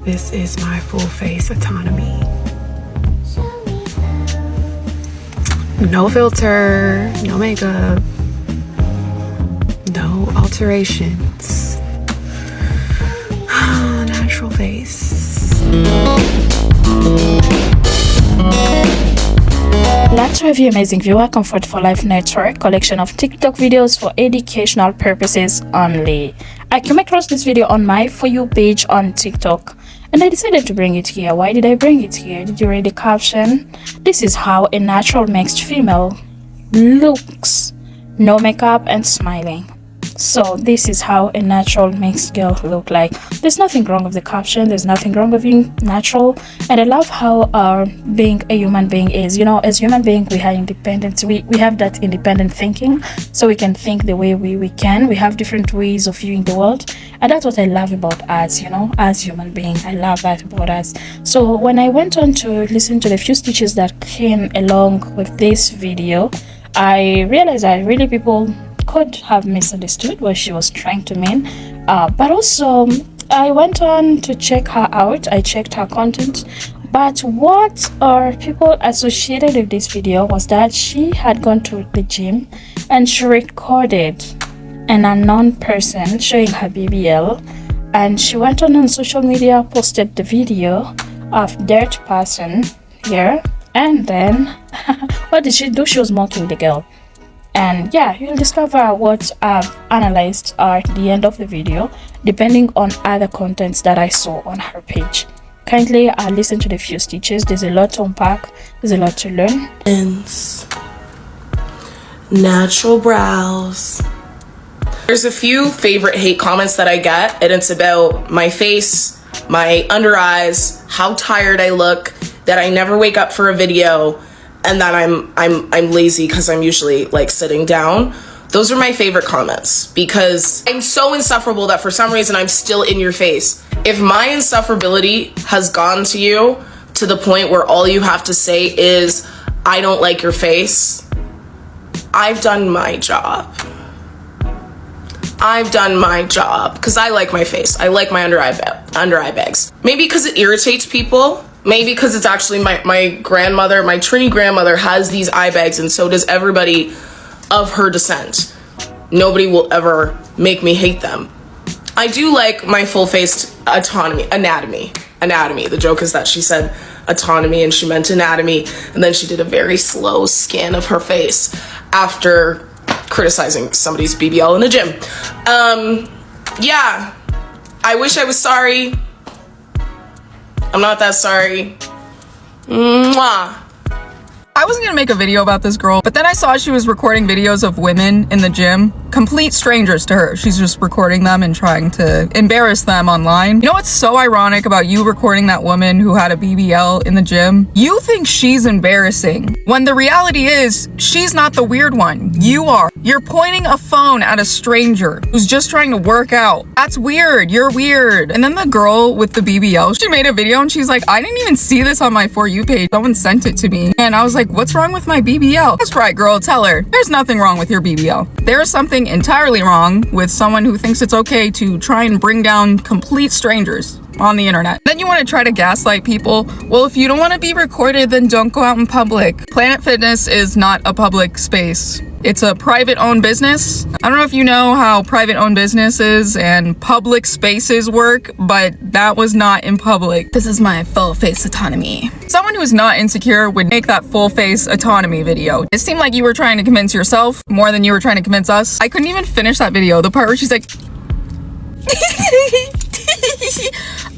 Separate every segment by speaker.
Speaker 1: This is my full face autonomy. No filter, no makeup, no alterations. Natural face.
Speaker 2: Let's review Amazing Viewer Comfort for Life Network collection of TikTok videos for educational purposes only. I came across this video on my For You page on TikTok and I decided to bring it here. Why did I bring it here? Did you read the caption? This is how a natural mixed female looks, no makeup and smiling. So this is how a natural mixed girl look like. There's nothing wrong with the caption, there's nothing wrong with being natural, and I love how being a human being is. You know, as human being we are independent. We have that independent thinking, so we can think the way we can. We have different ways of viewing the world, and that's what I love about us, you know, as human being. I love that about us. So when I went on to listen to the few stitches that came along with this video, I realized that really people could have misunderstood what she was trying to mean, but also I went on to check her out. I checked her content, but what are people associated with this video was that she had gone to the gym and she recorded an unknown person showing her BBL, and she went on social media, posted the video of that person here, and then what did she do? She was mocking the girl. And yeah, you'll discover what I've analyzed at the end of the video, depending on other contents that I saw on her page. Kindly listen to the few stitches. There's a lot to unpack, there's a lot to learn.
Speaker 3: Natural brows. There's a few favorite hate comments that I get, and it's about my face, my under eyes, how tired I look, that I never wake up for a video, and that I'm lazy because I'm usually like sitting down. Those are my favorite comments because I'm so insufferable that for some reason I'm still in your face. If my insufferability has gone to you to the point where all you have to say is, I don't like your face, I've done my job. I've done my job because I like my face. I like my under eye bags. Maybe because it irritates people. Maybe because it's actually my grandmother, my Trini grandmother has these eye bags, and so does everybody of her descent. Nobody will ever make me hate them. I do like my full-faced anatomy. The joke is that she said autonomy and she meant anatomy, and then she did a very slow scan of her face after criticizing somebody's BBL in the gym. Yeah, I wish I was sorry. I'm not that sorry. Mwah.
Speaker 4: I wasn't gonna make a video about this girl, but then I saw she was recording videos of women in the gym, complete strangers to her. She's just recording them and trying to embarrass them online. You know what's so ironic about you recording that woman who had a BBL in the gym? You think she's embarrassing, when the reality is, she's not the weird one. You are. You're pointing a phone at a stranger who's just trying to work out. That's weird. You're weird. And then the girl with the BBL, she made a video and she's like, I didn't even see this on my For You page. Someone sent it to me. And I was like, what's wrong with my BBL? That's right, girl, tell her. There's nothing wrong with your BBL. There's something entirely wrong with someone who thinks it's okay to try and bring down complete strangers on the internet. Then you want to try to gaslight people. Well, if you don't want to be recorded, then don't go out in public. Planet Fitness is not a public space. It's a private owned business. I don't know if you know how private owned businesses and public spaces work, but that was not in public. This is my full face autonomy. Someone who's not insecure would make that full face autonomy video. It seemed like you were trying to convince yourself more than you were trying to convince us. I couldn't even finish that video. The part where she's like,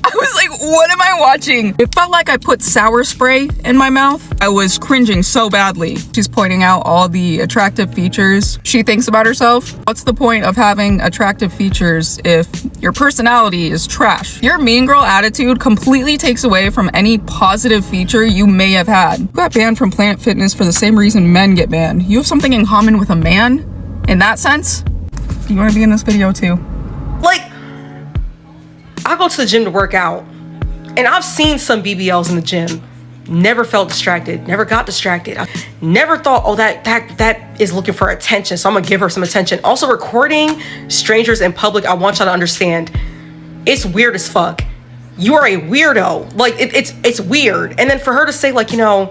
Speaker 4: I was like, what am I watching? It felt like I put sour spray in my mouth. I was cringing so badly. She's pointing out all the attractive features she thinks about herself. What's the point of having attractive features if your personality is trash? Your mean girl attitude completely takes away from any positive feature you may have had. You got banned from Planet Fitness for the same reason men get banned. You have something in common with a man in that sense. You want to be in this video too?
Speaker 5: Like, I go to the gym to work out, and I've seen some BBLs in the gym. Never felt distracted, never got distracted. I never thought, oh, that is looking for attention, so I'm gonna give her some attention. Also, recording strangers in public, I want y'all to understand, it's weird as fuck. you are a weirdo. Like, it's weird. And then for her to say, like, you know,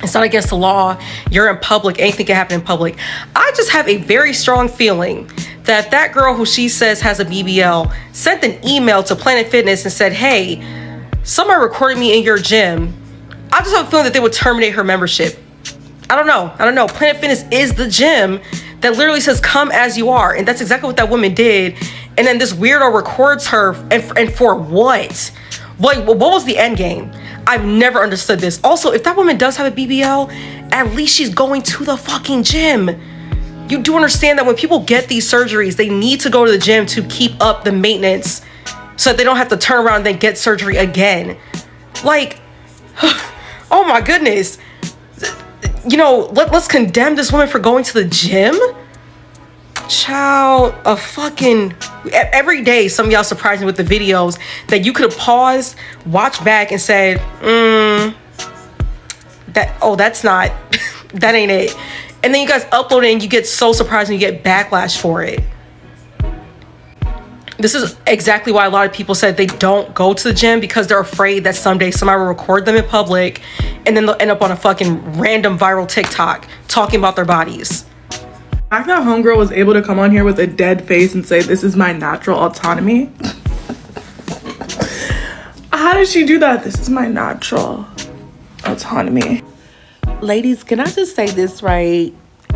Speaker 5: it's not against the law, you're in public, anything can happen in public. I just have a very strong feeling that that girl who she says has a BBL sent an email to Planet Fitness and said, hey, somebody recorded me in your gym. I just have a feeling that they would terminate her membership. I don't know. Planet Fitness is the gym that literally says come as you are. And that's exactly what that woman did. And then this weirdo records her, and for what? Like, what was the end game? I've never understood this. Also, if that woman does have a BBL, at least she's going to the fucking gym. You do understand that when people get these surgeries, they need to go to the gym to keep up the maintenance so that they don't have to turn around and then get surgery again. Like, oh my goodness. You know, let's condemn this woman for going to the gym? Child, every day some of y'all surprise me with the videos that you could have paused, watched back and said, that's not, that ain't it. And then you guys upload it and you get so surprised and you get backlash for it. This is exactly why a lot of people said they don't go to the gym, because they're afraid that someday somebody will record them in public and then they'll end up on a fucking random viral TikTok talking about their bodies.
Speaker 6: I thought homegirl was able to come on here with a dead face and say, this is my natural autonomy. How did she do that? This is my natural autonomy.
Speaker 7: Ladies, can I just say this, right?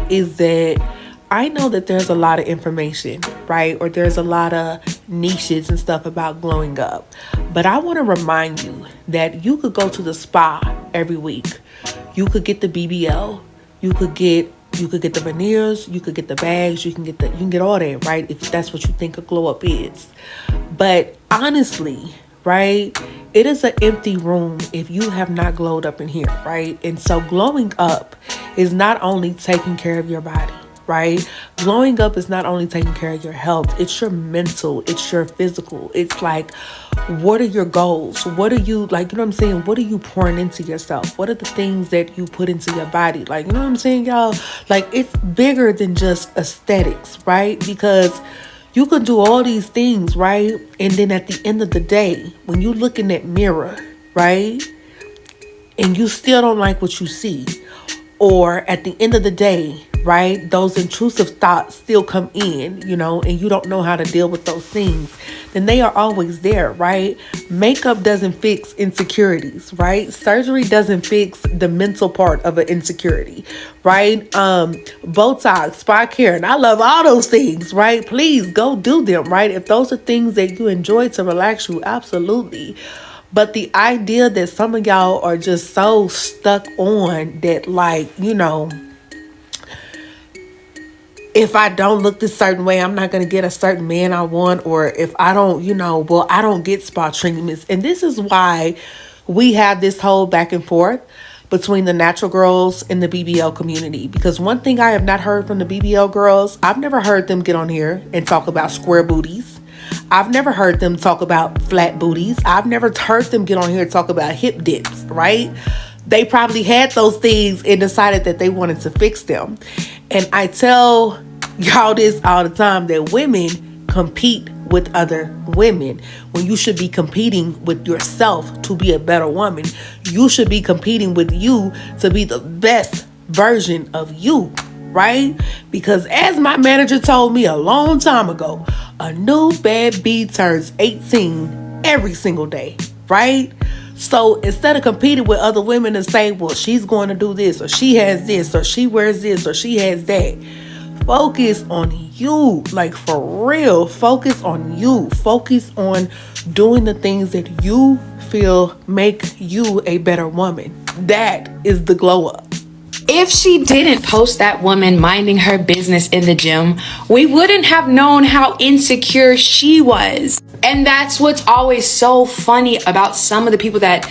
Speaker 7: Is that I know that there's a lot of information, right? Or there's a lot of niches and stuff about glowing up. But I want to remind you that you could go to the spa every week. You could get the BBL. You could get the veneers, you could get the bags, you can get all that, right? If that's what you think a glow up is. But honestly, right, it is an empty room if you have not glowed up in here, right? And so glowing up is not only taking care of your body, right? Glowing up is not only taking care of your health, it's your mental, it's your physical. It's like, what are your goals? What are you, like, you know what I'm saying? What are you pouring into yourself? What are the things that you put into your body? Like, you know what I'm saying, y'all? Like, it's bigger than just aesthetics, right? Because you can do all these things, right? And then at the end of the day, when you look in that mirror, right? And you still don't like what you see, or at the end of the day, right, those intrusive thoughts still come in, you know, and you don't know how to deal with those things, then they are always there, right? Makeup doesn't fix insecurities, right? Surgery doesn't fix the mental part of an insecurity, right? Botox, spa care, and I love all those things, right? Please go do them, right? If those are things that you enjoy to relax you, absolutely. But the idea that some of y'all are just so stuck on that, like, you know, if I don't look this certain way, I'm not going to get a certain man I want. Or if I don't, you know, well, I don't get spa treatments. And this is why we have this whole back and forth between the natural girls and the BBL community. Because one thing I have not heard from the BBL girls, I've never heard them get on here and talk about square booties. I've never heard them talk about flat booties. I've never heard them get on here and talk about hip dips, right? They probably had those things and decided that they wanted to fix them. And I tell y'all this all the time, that women compete with other women when you should be competing with yourself to be a better woman. You should be competing with you to be the best version of you, right? Because as my manager told me a long time ago, a new bad bee turns 18 every single day, right? So instead of competing with other women and say, well, she's going to do this, or she has this, or she wears this, or she has that, focus on you. Like, for real, focus on you. Focus on doing the things that you feel make you a better woman. That is the glow up.
Speaker 8: If she didn't post that woman minding her business in the gym, we wouldn't have known how insecure she was. And that's what's always so funny about some of the people that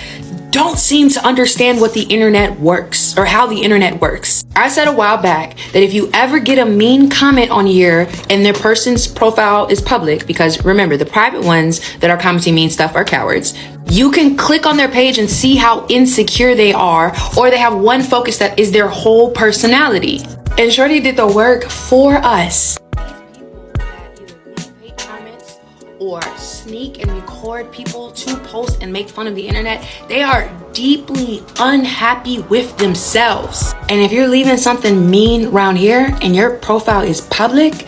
Speaker 8: don't seem to understand what the internet works, or how the internet works. I said a while back that if you ever get a mean comment on here and their person's profile is public, because remember, the private ones that are commenting mean stuff are cowards, you can click on their page and see how insecure they are, or they have one focus that is their whole personality. And Shorty did the work for us. These people that either hate comments or sneak fake and record people to post and make fun of the internet, they are deeply unhappy with themselves. And if you're leaving something mean around here and your profile is public,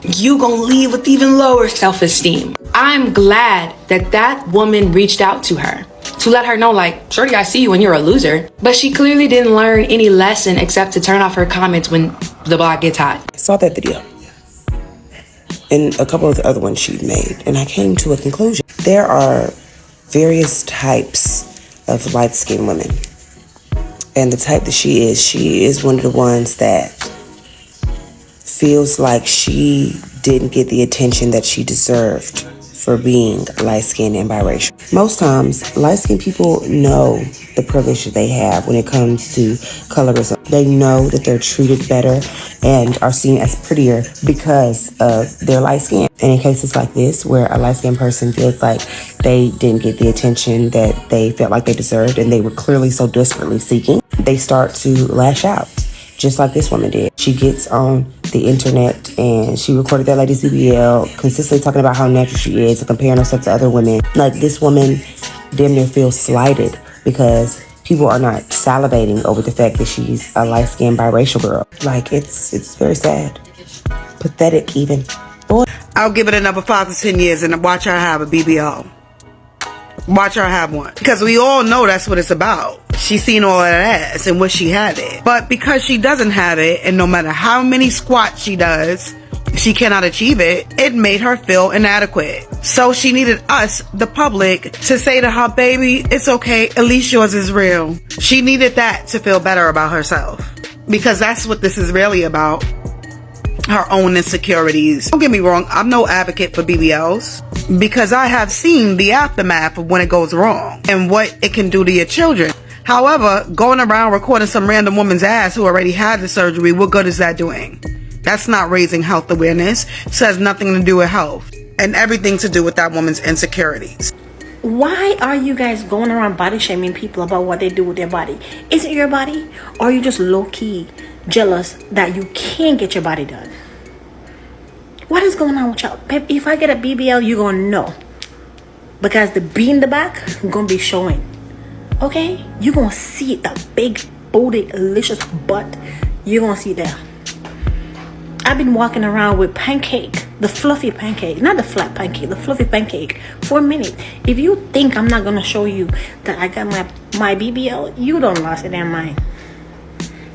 Speaker 8: you gonna leave with even lower self-esteem. I'm glad that that woman reached out to her to let her know, like, shorty, I see you and you're a loser. But she clearly didn't learn any lesson except to turn off her comments when the block gets hot.
Speaker 9: I saw that video and a couple of the other ones she made, and I came to a conclusion. There are various types of light-skinned women. And the type that she is one of the ones that feels like she didn't get the attention that she deserved for being light-skinned and biracial. Most times, light-skinned people know the privilege that they have when it comes to colorism. They know that they're treated better and are seen as prettier because of their light skin. And in cases like this, where a light-skinned person feels like they didn't get the attention that they felt like they deserved and they were clearly so desperately seeking, they start to lash out, just like this woman did. She gets on the internet and she recorded that lady's BBL, consistently talking about how natural she is and comparing herself to other women. Like, this woman damn near feels slighted because people are not salivating over the fact that she's a light-skinned biracial girl. Like, it's very sad. Pathetic even. Boy.
Speaker 10: I'll give it another 5 to 10 years and watch her have a BBL. Watch her have one. Because we all know that's what it's about. She's seen all of that ass and wish she had it. But because she doesn't have it, and no matter how many squats she does, she cannot achieve it, it made her feel inadequate. So she needed us, the public, to say to her, baby, it's okay, at least yours is real. She needed that to feel better about herself. Because that's what this is really about. Her own insecurities. Don't get me wrong, I'm no advocate for BBLs, because I have seen the aftermath of when it goes wrong and what it can do to your children. However, going around recording some random woman's ass who already had the surgery, what good is that doing? That's not raising health awareness. It has nothing to do with health and everything to do with that woman's insecurities.
Speaker 11: Why are you guys going around body shaming people about what they do with their body? Is it your body? Or are you just low-key jealous that you can't get your body done? What is going on with y'all? Babe, if I get a BBL, you're gonna know. Because the B in the back gonna be showing. Okay? You're gonna see the big, booty, delicious butt. You're gonna see that. I've been walking around with pancake, the fluffy pancake, not the flat pancake, the fluffy pancake, for a minute. If you think I'm not gonna show you that I got my BBL, you don't lost it in mind.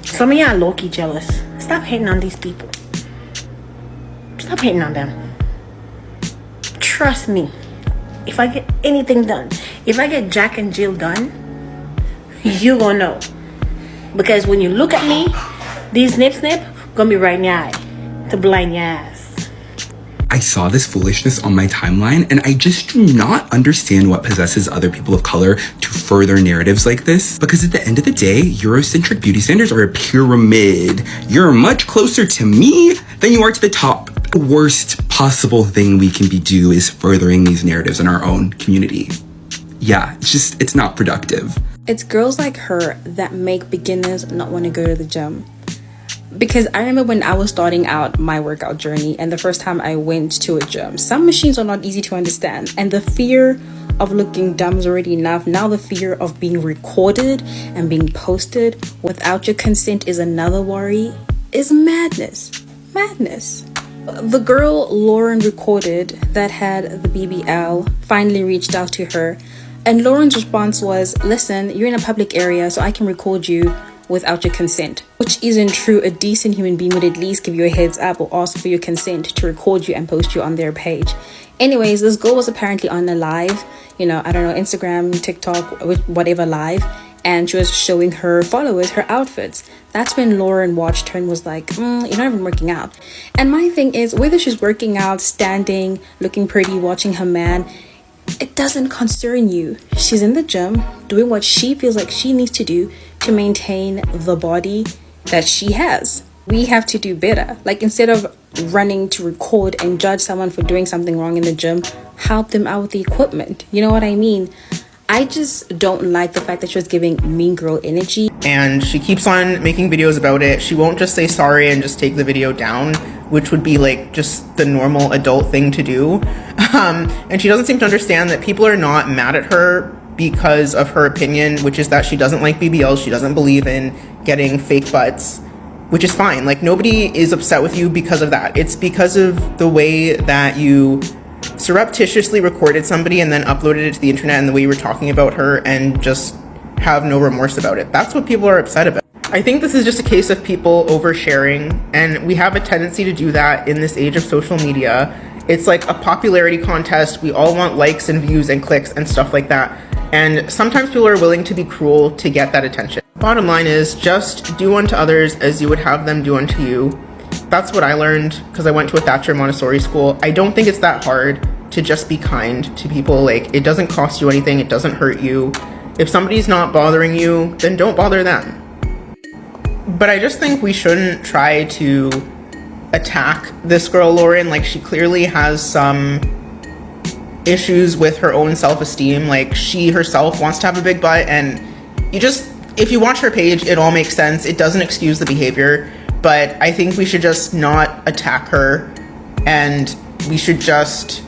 Speaker 11: Some of y'all low-key jealous. Stop hating on these people. Stop hating on them. Trust me. If I get anything done, if I get Jack and Jill done, you gonna know. Because when you look at me, these snip gonna be right in your eye to blind your ass.
Speaker 12: I saw this foolishness on my timeline, and I just do not understand what possesses other people of color to further narratives like this. Because at the end of the day, Eurocentric beauty standards are a pyramid. You're much closer to me than you are to the top. The worst possible thing we can do is furthering these narratives in our own community. Yeah, it's not productive.
Speaker 13: It's girls like her that make beginners not want to go to the gym. Because I remember when I was starting out my workout journey and the first time I went to a gym, some machines are not easy to understand. And the fear of looking dumb is already enough. Now the fear of being recorded and being posted without your consent is another worry. Is madness. Madness. The girl Lauren recorded that had the BBL finally reached out to her. And Lauren's response was, listen, you're in a public area, so I can record you without your consent. Which isn't true. A decent human being would at least give you a heads up or ask for your consent to record you and post you on their page. Anyways, this girl was apparently on a live, I don't know, Instagram, TikTok, whatever live. And she was showing her followers her outfits. That's when Lauren watched her and was like, you're not even working out. And my thing is, whether she's working out, standing, looking pretty, watching her man, it doesn't concern you. She's in the gym doing what she feels like she needs to do to maintain the body that she has. We have to do better. Like, instead of running to record and judge someone for doing something wrong in the gym, help them out with the equipment. You know what I mean? I just don't like the fact that she was giving mean girl energy.
Speaker 14: And she keeps on making videos about it. She won't just say sorry and just take the video down, which would be like just the normal adult thing to do. And she doesn't seem to understand that people are not mad at her because of her opinion, which is that she doesn't like BBLs. She doesn't believe in getting fake butts, which is fine. Like, nobody is upset with you because of that. It's because of the way that you surreptitiously recorded somebody and then uploaded it to the internet, and the way you were talking about her and just have no remorse about it. That's what people are upset about. I think this is just a case of people oversharing, and we have a tendency to do that in this age of social media. It's like a popularity contest. We all want likes and views and clicks and stuff like that. And sometimes people are willing to be cruel to get that attention. Bottom line is, just do unto others as you would have them do unto you. That's what I learned because I went to a Thatcher Montessori school. I don't think it's that hard to just be kind to people. Like, it doesn't cost you anything. It doesn't hurt you. If somebody's not bothering you, then don't bother them. But I just think we shouldn't try to attack this girl, Lauren. Like, she clearly has some issues with her own self-esteem. Like, she herself wants to have a big butt, and if you watch her page, it all makes sense. It doesn't excuse the behavior, but I think we should just not attack her, and we should just,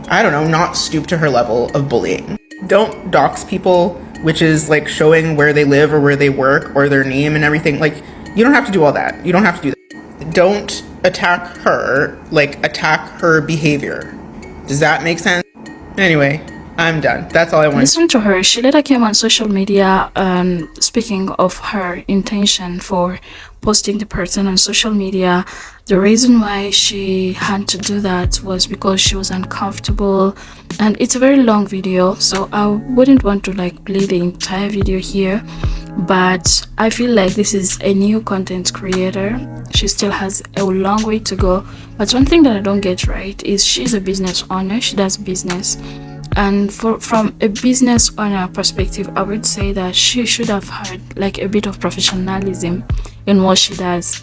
Speaker 14: I don't know, not stoop to her level of bullying. Don't dox people, which is like showing where they live or where they work or their name and everything. Like, you don't have to do all that. You don't have to do that. Don't attack her, like, attack her behavior. Does that make sense? Anyway, I'm done. That's all I want.
Speaker 2: Listen to her. She later came on social media speaking of her intention for posting the person on social media. The reason why she had to do that was because she was uncomfortable, and it's a very long video, so I wouldn't want to like play the entire video here, but I feel like this is a new content creator. She still has a long way to go, but one thing that I don't get right is she's a business owner. She does business, and from a business owner perspective, I would say that she should have had like a bit of professionalism in what she does.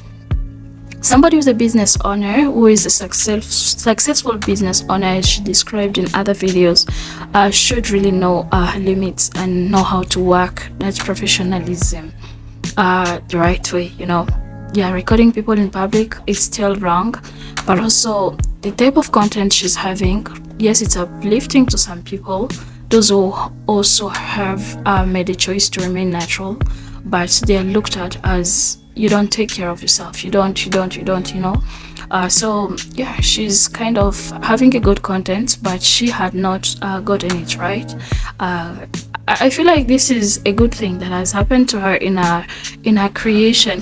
Speaker 2: Somebody who's a business owner, who is a successful business owner, as she described in other videos, should really know her limits and know how to work that professionalism the right way, you know. Yeah, recording people in public is still wrong, but also the type of content she's having, yes, it's uplifting to some people, those who also have made a choice to remain natural, but they are looked at as, you don't take care of yourself, you don't, you know. So yeah, she's kind of having a good content, but she had not gotten it right. I feel like this is a good thing that has happened to her in her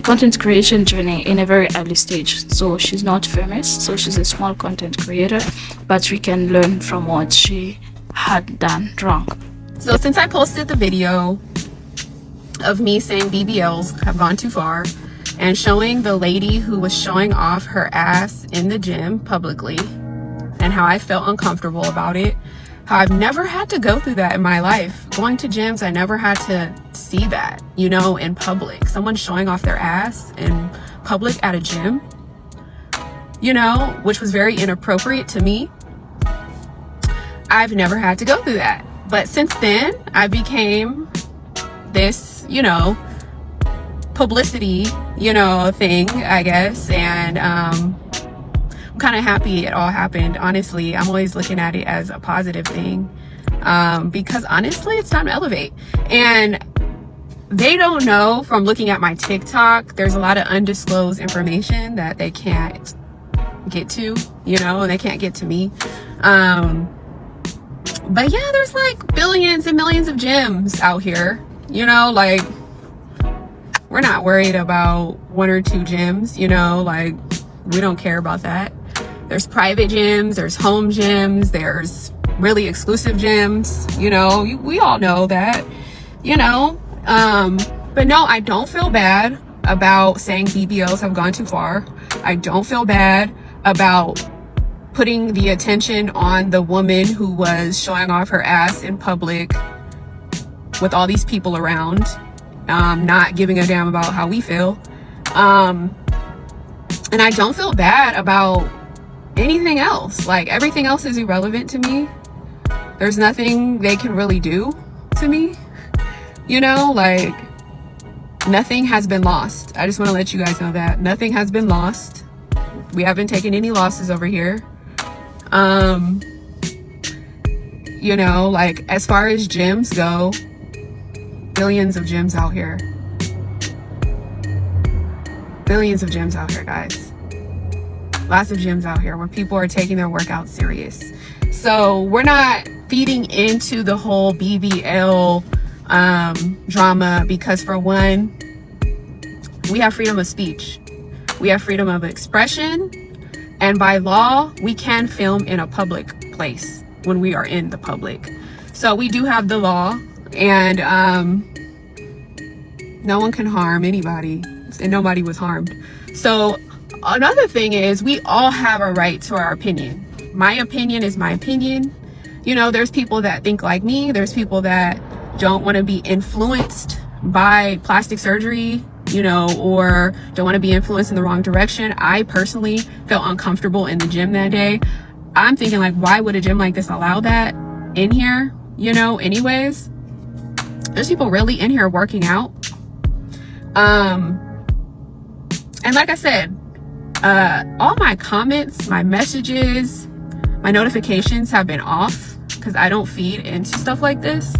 Speaker 2: content creation journey in a very early stage. So she's not famous, so she's a small content creator, but we can learn from what she had done wrong.
Speaker 15: So since I posted the video of me saying BBLs have gone too far, and showing the lady who was showing off her ass in the gym publicly, and how I felt uncomfortable about it, how I've never had to go through that in my life. Going to gyms, I never had to see that, you know, in public. Someone showing off their ass in public at a gym, you know, which was very inappropriate to me. I've never had to go through that. But since then, I became this, you know, publicity, you know, thing, I guess. And I'm kind of happy it all happened. Honestly, I'm always looking at it as a positive thing, because honestly, it's time to elevate. And they don't know, from looking at my TikTok, there's a lot of undisclosed information that they can't get to, you know, they can't get to me. But yeah, there's like billions and millions of gyms out here, you know, like, we're not worried about one or two gyms, you know, like, we don't care about that. There's private gyms, there's home gyms, there's really exclusive gyms, you know, we all know that, you know. But no, I don't feel bad about saying BBLs have gone too far. I don't feel bad about putting the attention on the woman who was showing off her ass in public with all these people around, not giving a damn about how we feel. And I don't feel bad about anything else. Like, everything else is irrelevant to me. There's nothing they can really do to me. You know, like, nothing has been lost. I just want to let you guys know that nothing has been lost. We haven't taken any losses over here. You know, like, as far as gyms go, billions of gyms out here. Billions of gyms out here, guys. Lots of gyms out here where people are taking their workout serious. So we're not feeding into the whole BBL drama, because for one, we have freedom of speech. We have freedom of expression. And by law, we can film in a public place when we are in the public. So we do have the law, and no one can harm anybody, and nobody was harmed. So another thing is, we all have a right to our opinion. My opinion is my opinion. You know, there's people that think like me. There's people that don't want to be influenced by plastic surgery, you know, or don't want to be influenced in the wrong direction. I personally felt uncomfortable in the gym that day. I'm thinking, like, why would a gym like this allow that in here? You know, anyways, there's people really in here working out. And like I said, all my comments, my messages, my notifications have been off because I don't feed into stuff like this.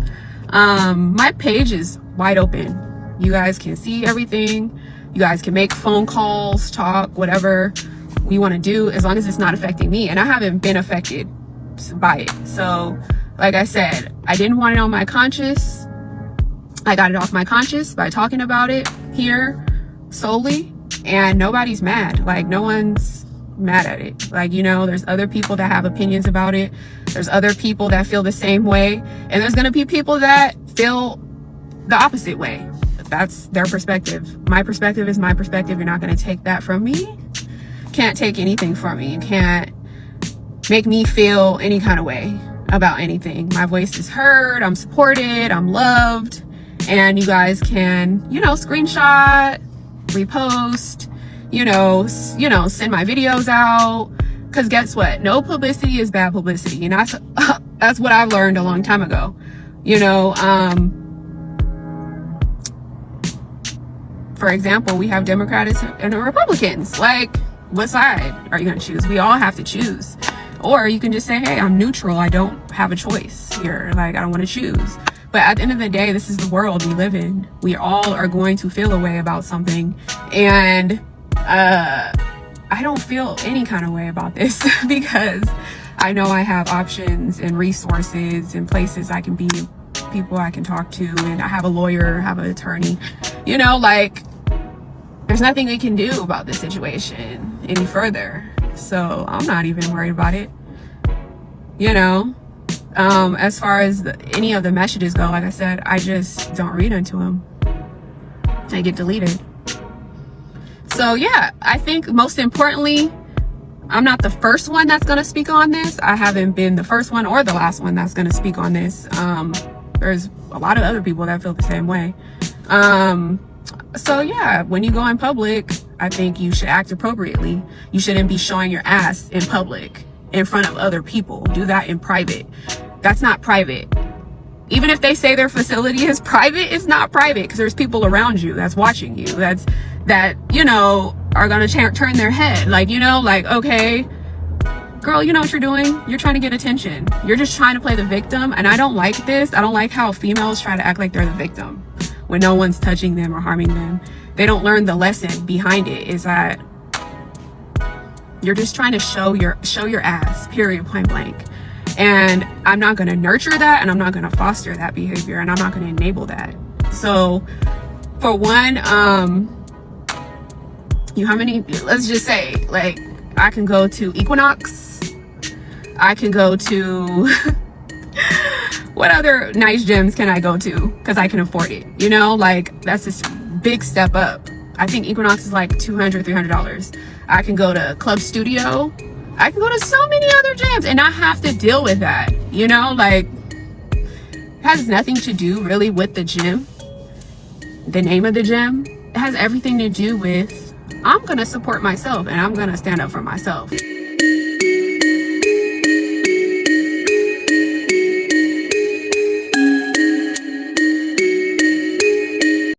Speaker 15: My page is wide open. You guys can see everything. You guys can make phone calls, talk, whatever we want to do, as long as it's not affecting me. And I haven't been affected by it. So like I said, I didn't want it on my conscience. I got it off my conscience by talking about it here solely, and nobody's mad. Like, no one's mad at it. Like, you know, there's other people that have opinions about it. There's other people that feel the same way, and there's gonna be people that feel the opposite way. That's their perspective. My perspective is my perspective. You're not gonna take that from me. Can't take anything from me. You can't make me feel any kind of way about anything. My voice is heard, I'm supported, I'm loved, and you guys can, you know, screenshot, repost, you know, send my videos out, because guess what? No publicity is bad publicity, and that's what I've learned a long time ago. You know, for example, we have Democrats and Republicans. Like, what side are you gonna choose? We all have to choose. Or you can just say, hey, I'm neutral. I don't have a choice here. Like, I don't want to choose. But at the end of the day, this is the world we live in. We all are going to feel a way about something. And I don't feel any kind of way about this because I know I have options and resources and places I can be, people I can talk to, and I have a lawyer, have an attorney. You know, like, there's nothing we can do about this situation any further. So I'm not even worried about it. You know, as far as any of the messages go, like I said, I just don't read into them. They get deleted. So yeah, I think most importantly, I'm not the first one that's going to speak on this. I haven't been the first one or the last one that's going to speak on this. There's a lot of other people that feel the same way. So yeah, when you go in public, I think you should act appropriately. You shouldn't be showing your ass in public in front of other people. Do that in private. That's not private. Even if they say their facility is private, it's not private, because there's people around you that's watching you, that you know, are gonna turn their head. Like, you know, like, okay, girl, you know what you're doing? You're trying to get attention. You're just trying to play the victim. And I don't like this. I don't like how females try to act like they're the victim when no one's touching them or harming them. They don't learn the lesson behind it, is that you're just trying to show your ass, period, point blank. And I'm not going to nurture that, and I'm not going to foster that behavior, and I'm not going to enable that. So for one, you, how many, let's just say, like, I can go to Equinox, I can go to what other nice gyms can I go to because I can afford it? You know, like, that's just a big step up. I think Equinox is like $200, $300. I can go to Club Studio. I can go to so many other gyms and not have to deal with that. You know, like, it has nothing to do really with the gym, the name of the gym. It has everything to do with, I'm gonna support myself and I'm gonna stand up for myself.